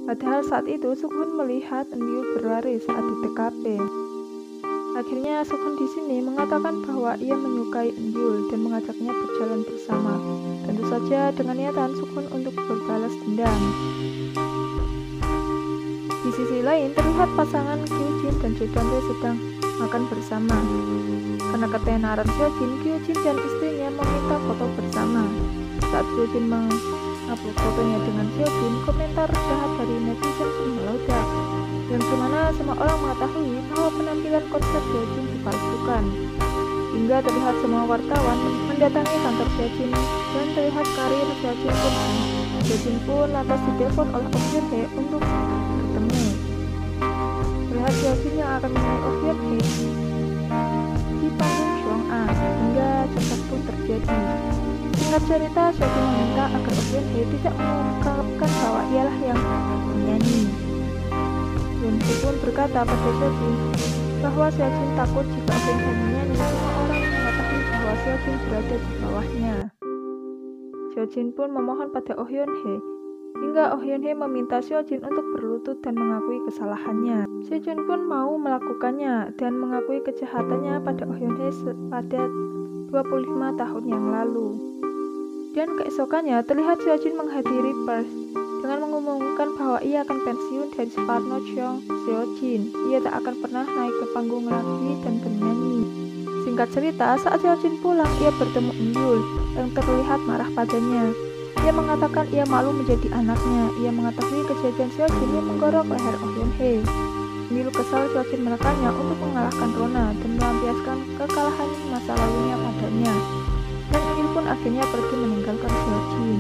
Padahal saat itu Sukun melihat Eunbyul berlari saat di TKP. Akhirnya Sukun di sini mengatakan bahwa ia menyukai Eunbyul dan mengajaknya berjalan bersama. Tentu saja dengan niatan Sukun untuk berbalas dendam. Di sisi lain terlihat pasangan Kyujin dan Jodante sedang makan bersama. Karena ketenaran Seojin, Kyujin dan istrinya meminta foto bersama. Saat Kyujin mengupload fotonya dengan Seojin, komentar jahat dari netizen pun meledak. Yang dimana semua orang mengetahui bahwa penampilan konser Seojin dipalsukan. Hingga terlihat semua wartawan mendatangi kantor Seojin dan terlihat karir Seojin pun lantas ditelepon oleh Oh Hyun Hye untuk bertemu. Terlihat Seojin yang akan menemui Oh Hyun Hye di panggung Jong-a hingga cekcok pun terjadi. Singkat cerita, Seojin meminta agar Oh Hyun Hye tidak mengungkapkan bahwa ialah yang menyanyi. Yoon-hye pun berkata pada Seojin bahwa Seojin takut jika Oh Hyun Hye menyanyi, semua orang mengetahui bahwa Seojin berada di bawahnya. Seojin pun memohon pada Oh Hyun Hye hingga Oh Hyun Hye meminta Seojin untuk berlutut dan mengakui kesalahannya. Seojin pun mau melakukannya dan mengakui kejahatannya pada Oh Hyun Hye pada 25 tahun yang lalu. Dan keesokannya terlihat Seojin menghadiri pers dengan mengumumkan bahwa ia akan pensiun dari Sparno Cheong Seojin. Ia tak akan pernah naik ke panggung lagi dan bernyanyi. Singkat cerita, saat Seojin pulang, ia bertemu Eunbyul yang terlihat marah padanya. Ia mengatakan ia malu menjadi anaknya. Ia mengetahui kejadian Seojin yang menggorok leher Oh Hyun Hye. Eunbyul kesal Seojin menekannya untuk mengalahkan Rona dan melampiaskan kekalahan masa lalunya padanya. Dan Eunbyul pun akhirnya pergi meninggalkan Seojin.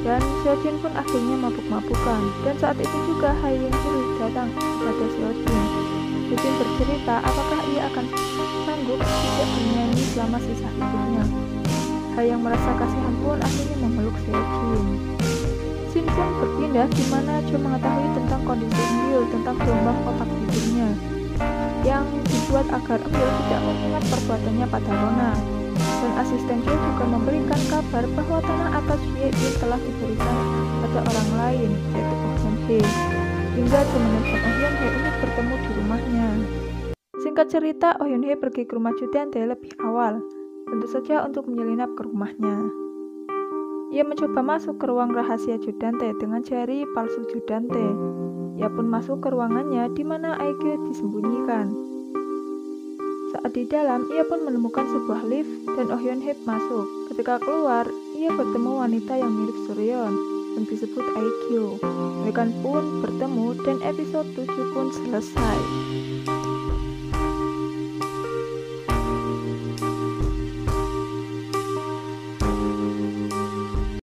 Dan Seojin pun akhirnya mabuk-mabukan. Dan saat itu juga Ha Young-soo datang kepada Seojin. Seojin bercerita apakah ia akan sanggup tidak bernyanyi selama sisa hidupnya. Ha yang merasa kasihan pun akhirnya memeluk Seojin. Scene pun berpindah di mana Jo mengetahui tentang kondisi Eunbyul, tentang gelombang otak tidurnya yang dibuat agar Eunbyul tidak mengingat perbuatannya pada Rona. Dan asisten Jo juga memberikan kabar bahwa tanah atas Yein telah diberikan pada orang lain, yaitu Oh Hyun Hye. Hingga Jo menelpon Oh Hyun Hye untuk bertemu di rumahnya. Singkat cerita, Oh Hyun Hye pergi ke rumah Jodante lebih awal, tentu saja untuk menyelinap ke rumahnya. Ia mencoba masuk ke ruang rahasia Jodante dengan jari palsu Jodante. Ia pun masuk ke ruangannya di mana Aegyo disembunyikan. Saat di dalam, ia pun menemukan sebuah lift dan Oh Hyun Hye masuk. Ketika keluar, ia bertemu wanita yang mirip Suryeon yang disebut Aegyo. Mereka pun bertemu dan episode 7 pun selesai.